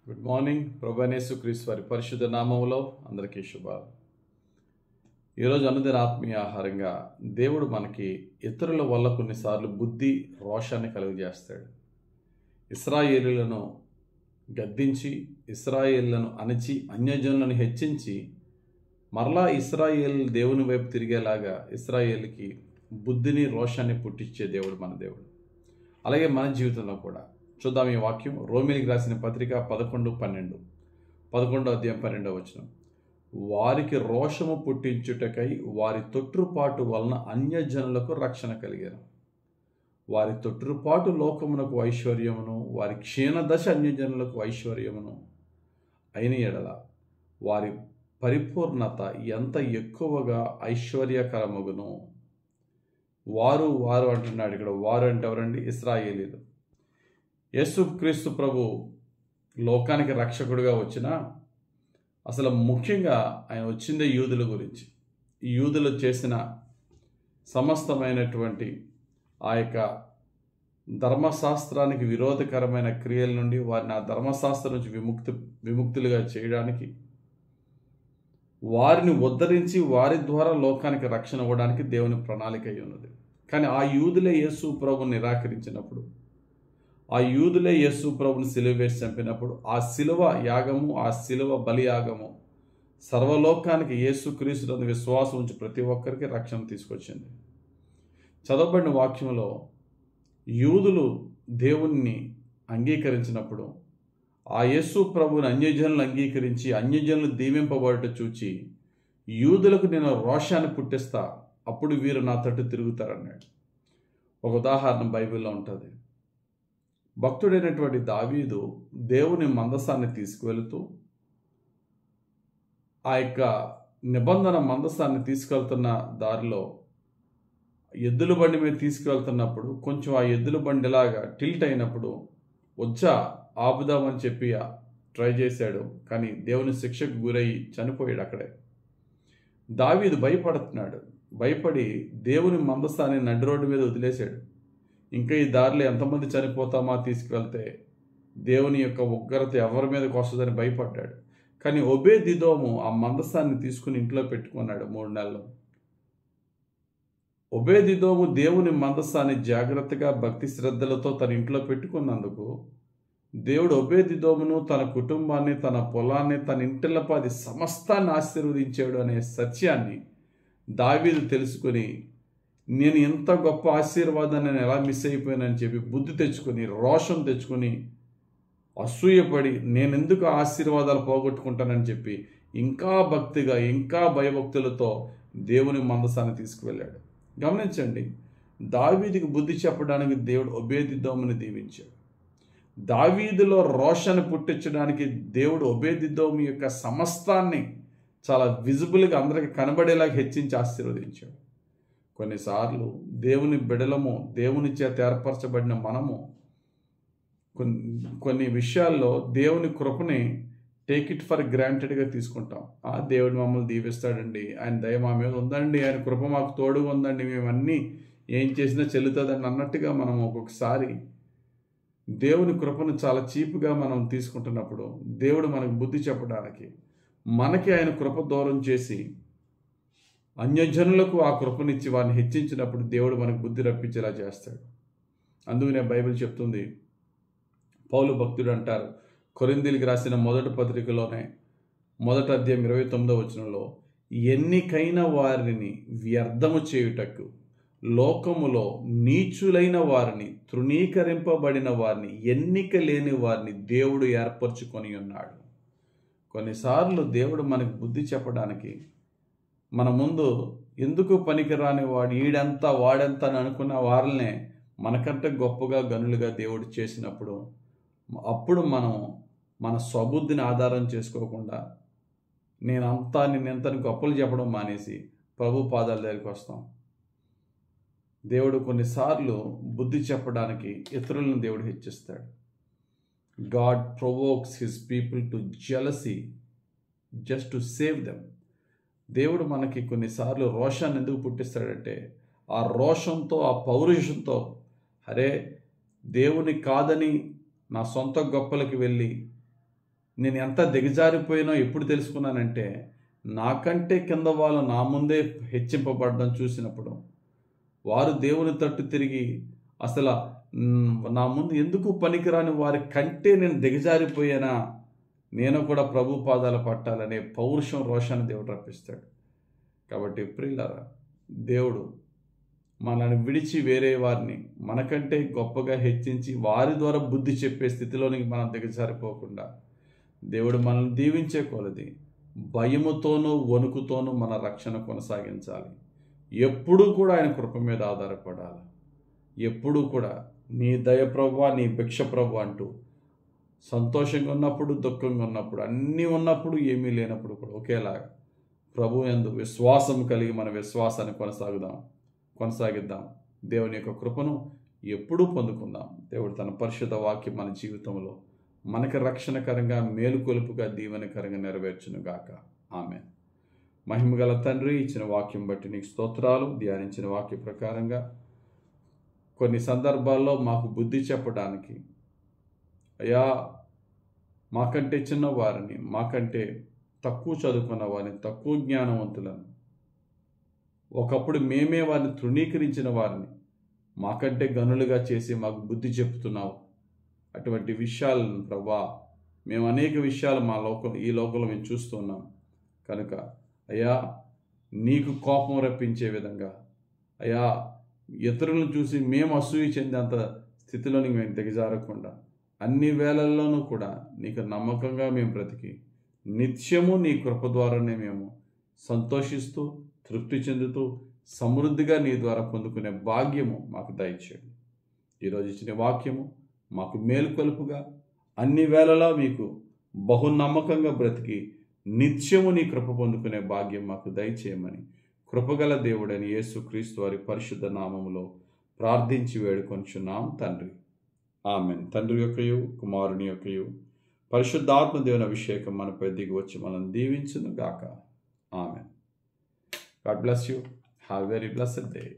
Good morning. ప్రభువైన యేసుక్రీస్తు వారి పరిశుద్ధ నామములో అందరికీ శుభాలు. ఈరోజు అనుదిన ఆత్మీయ ఆహారంగా దేవుడు మనకి ఇతరుల వల్ల కొన్నిసార్లు బుద్ధి రోషాన్ని కలుగజేస్తాడు. ఇశ్రాయేలులను గద్దించి, ఇశ్రాయేలులను అణచి, అన్యజనులను హెచ్చించి, మరలా ఇశ్రాయేలు దేవుని వైపు తిరిగేలాగా ఇశ్రాయేలుకి బుద్ధిని రోషాన్ని పుట్టించే దేవుడు మన దేవుడు. అలాగే మన జీవితంలో కూడా చూద్దాం ఈ వాక్యం. రోమీయులకు రాసిన పత్రిక 11:12 అధ్యాయం 12వ వచనం. వారికి రోషము పుట్టించుటకై వారి తొట్టుపాటు వలన అన్యజనులకు రక్షణ కలిగాను. వారి తొట్టుపాటు లోకమునకు ఐశ్వర్యమును, వారి క్షీణదశ అన్యజనులకు ఐశ్వర్యమును అయిన ఎడల వారి పరిపూర్ణత ఎంత ఎక్కువగా ఐశ్వర్యకరమగును. వారు అంటున్నాడు ఇక్కడ. వారు అంటే ఎవరండి? ఇశ్రాయేలీలు. యేసుక్రీస్తు ప్రభు లోకానికి రక్షకుడిగా వచ్చినా అసలు ముఖ్యంగా ఆయన వచ్చిందే యూదుల గురించి. ఈ యూదులు చేసిన సమస్తమైనటువంటి ఆ యొక్క ధర్మశాస్త్రానికి విరోధకరమైన క్రియల నుండి వారిని ఆ ధర్మశాస్త్రం నుంచి విముక్తులుగా చేయడానికి, వారిని ఉద్ధరించి వారి ద్వారా లోకానికి రక్షణ ఇవ్వడానికి దేవుని ప్రణాళిక అయి ఉన్నది. కానీ ఆ యూదులే యేసు ప్రభుని నిరాకరించినప్పుడు, ఆ యూదులే యేసు ప్రభుని సిలువ వేసి చంపినప్పుడు, ఆ సిలువ యాగము, ఆ సిలువ బలి యాగము సర్వలోకానికి యేసుక్రీస్తునందు విశ్వాసం ఉంచి ప్రతి ఒక్కరికి రక్షణ తీసుకొచ్చింది. చదవబడిన వాక్యంలో యూదులు దేవుణ్ణి అంగీకరించినప్పుడు, ఆ యేసు ప్రభుని అన్యజనులు అంగీకరించి అన్యజనులు దీవింపబడట చూచి, యూదులకు నేను రోషాన్ని పుట్టిస్తా, అప్పుడు వీరు నా తట్టు తిరుగుతారన్నాడు. ఒక ఉదాహరణ బైబిల్లో ఉంటుంది. భక్తుడైనటువంటి దావీదు దేవుని మందసాన్ని తీసుకువెళుతూ, ఆ యొక్క నిబంధన మందసాన్ని తీసుకెళ్తున్న దారిలో ఎద్దుల బండి మీద తీసుకువెళ్తున్నప్పుడు కొంచెం ఆ ఎద్దుల బండిలాగా టిల్ట్ అయినప్పుడు వచ్చా ఆపుదామని చెప్పి ట్రై చేశాడు. కానీ దేవుని శిక్షకు గురయ్యి చనిపోయాడు అక్కడే. దావీదు భయపడుతున్నాడు. భయపడి దేవుని మందసాన్ని నడి రోడ్డు మీద వదిలేశాడు. ఇంకా ఈ దారిలో ఎంతమంది చనిపోతామా తీసుకువెళ్తే, దేవుని యొక్క ఉగ్రత ఎవరి మీదకి వస్తుందని భయపడ్డాడు. కానీ ఒబేదిదోము ఆ మందసాన్ని తీసుకుని ఇంట్లో పెట్టుకున్నాడు 3 నెలలు. ఒబేదిదోము దేవుని మందసాన్ని జాగ్రత్తగా భక్తి శ్రద్ధలతో తన ఇంట్లో పెట్టుకున్నందుకు దేవుడు ఒబేదిదోమును, తన కుటుంబాన్ని, తన పొలాన్ని, తన ఇంటిల్లపాది సమస్తాన్ని ఆశీర్వదించాడు అనే సత్యాన్ని దావీదు తెలుసుకుని, నేను ఎంత గొప్ప ఆశీర్వాదాన్ని నేను ఎలా మిస్ అయిపోయానని చెప్పి బుద్ధి తెచ్చుకొని, రోషం తెచ్చుకొని, అసూయపడి నేను ఎందుకు ఆశీర్వాదాలు పోగొట్టుకుంటానని చెప్పి ఇంకా భక్తిగా, ఇంకా భయభక్తులతో దేవుని మందసాన్ని తీసుకువెళ్ళాడు. గమనించండి, దావీదుకి బుద్ధి చెప్పడానికి దేవుడు ఒబేదిదోముని దీవించాడు. దావీదులో రోషాన్ని పుట్టించడానికి దేవుడు ఒబేదిదోము యొక్క సమస్తాన్ని చాలా విజిబుల్గా అందరికీ కనబడేలాగా హెచ్చించి ఆశీర్వదించాడు. కొన్నిసార్లు దేవుని బిడలము, దేవుని చేత ఏర్పరచబడిన మనము కొన్ని విషయాల్లో దేవుని కృపని టేక్ ఇట్ ఫర్ గ్రాంటెడ్గా తీసుకుంటాం. దేవుడు మమ్మల్ని దీవిస్తాడండి, ఆయన దయ మా మీద ఉందండి, ఆయన కృప మాకు తోడుగా ఉందండి, మేమన్నీ ఏం చేసినా చెల్లుతుందండి అన్నట్టుగా మనం ఒక్కొక్కసారి దేవుని కృపను చాలా చీప్గా మనం తీసుకుంటున్నప్పుడు, దేవుడు మనకు బుద్ధి చెప్పడానికి, మనకి ఆయన కృప దూరం చేసి అన్యజనులకు ఆ కృపనిచ్చి వారిని హెచ్చించినప్పుడు దేవుడు మనకు బుద్ధి రప్పించేలా చేస్తాడు. అందుకనే బైబిల్ చెప్తుంది, పౌలు భక్తుడు అంటారు కొరింథీయులకు రాసిన మొదటి పత్రికలోనే 1వ అధ్యాయం 29వ వచనంలో, ఎన్నికైన వారిని వ్యర్థము చేయుటకు లోకములో నీచులైన వారిని, తృణీకరింపబడిన వారిని, ఎన్నిక లేని వారిని దేవుడు ఏర్పరచుకొని ఉన్నాడు. కొన్నిసార్లు దేవుడు మనకు బుద్ధి చెప్పడానికి మన ముందు ఎందుకు పనికిరాని వాడు, ఈడంతా వాడంతా అని అనుకున్న వారినే మనకంటే గొప్పగా గనులుగా దేవుడు చేసినప్పుడు, అప్పుడు మనం మన స్వబుద్ధిని ఆధారం చేసుకోకుండా నేనెంతని గొప్పలు చెప్పడం మానేసి ప్రభు పాదాల దగ్గరికి వస్తాం. దేవుడు కొన్నిసార్లు బుద్ధి చెప్పడానికి ఇతరులను దేవుడు హెచ్చిస్తాడు. God provokes his people to jealousy just to save them. దేవుడు మనకి కొన్నిసార్లు రోషాన్ని ఎందుకు పుట్టిస్తాడంటే, ఆ రోషంతో, ఆ పౌరుషంతో, అరే దేవుని కాదని నా సొంత గొప్పలకి వెళ్ళి నేను ఎంత దిగజారిపోయినో ఎప్పుడు తెలుసుకున్నానంటే, నాకంటే కింద వాళ్ళు నా ముందే హెచ్చింపబడడం చూసినప్పుడు, వారు దేవుని తట్టు తిరిగి అసలు నా ముందు ఎందుకు పనికిరాని వారి కంటే నేను దిగజారిపోయానా, నేను కూడా ప్రభు పాదాలు పట్టాలనే పౌరుషం, రోషాన్ని దేవుడు రప్పిస్తాడు. కాబట్టి ప్రియులారా, దేవుడు మనల్ని విడిచి వేరే వారిని మనకంటే గొప్పగా హెచ్చించి వారి ద్వారా బుద్ధి చెప్పే స్థితిలోనికి మనం దిగజారిపోకుండా, దేవుడు మనల్ని దీవించే కొలది భయముతోనూ వణుకుతోనూ మన రక్షణ కొనసాగించాలి. ఎప్పుడూ కూడా ఆయన కృప మీద ఆధారపడాలి. ఎప్పుడూ కూడా నీ దయ ప్రభువా, నీ భిక్ష ప్రభు అంటూ సంతోషంగా ఉన్నప్పుడు, దుఃఖంగా ఉన్నప్పుడు, అన్నీ ఉన్నప్పుడు, ఏమీ లేనప్పుడు కూడా ఒకేలాగా ప్రభు యందు విశ్వాసం కలిగి మన విశ్వాసాన్ని కొనసాగిద్దాం. దేవుని యొక్క కృపను ఎప్పుడూ పొందుకుందాం. దేవుడు తన పరిశుద్ధ వాక్యం మన జీవితంలో మనకి రక్షణకరంగా, మేలుకొలుపుగా, దీవెనకరంగా నెరవేర్చును గాక. ఆమేన్. మహిమగల తండ్రి, ఇచ్చిన వాక్యం బట్టి నీకు స్తోత్రాలు. ధ్యానించిన వాక్య ప్రకారంగా కొన్ని సందర్భాల్లో మాకు బుద్ధి చెప్పడానికి, అయ్యా మాకంటే చిన్నవారిని, మాకంటే తక్కువ చదువుకున్న వారిని, తక్కువ జ్ఞానవంతులను, ఒకప్పుడు మేమే వారిని తృణీకరించిన వారిని మాకంటే గనులుగా చేసి మాకు బుద్ధి చెప్తున్నావు. అటువంటి విషయాలను ప్రభా, మేము అనేక విషయాలు ఈ లోకంలో మేము చూస్తున్నాం కనుక అయ్యా, నీకు కోపం రప్పించే విధంగా, అయ్యా ఇతరులను చూసి మేము అసూయ చెందేంత స్థితిలోని మేము దిగజారకుండా అన్ని వేళల్లోనూ కూడా నీకు నమ్మకంగా మేము బ్రతికి నిత్యము నీ కృప ద్వారానే మేము సంతోషిస్తూ, తృప్తి చెందుతూ, సమృద్ధిగా నీ ద్వారా పొందుకునే భాగ్యము మాకు దయచేయండి. ఈరోజు ఇచ్చిన వాక్యము మాకు మేలుకొలుపుగా, అన్ని వేళలా మీకు బహునమ్మకంగా బ్రతికి నిత్యము నీ కృప పొందుకునే భాగ్యం మాకు దయచేయమని కృపగల దేవుడని యేసుక్రీస్తు వారి పరిశుద్ధ నామములో ప్రార్థించి వేడుకొంచున్నాం తండ్రి. ఆమెన్. తండ్రి యొక్కయు, కుమారుని యొక్కయు, పరిశుద్ధాత్మ దేవుని అభిషేకం మనపై దిగి వచ్చి మనం దీవించును గాక. Amen. God bless you. Have a very blessed day.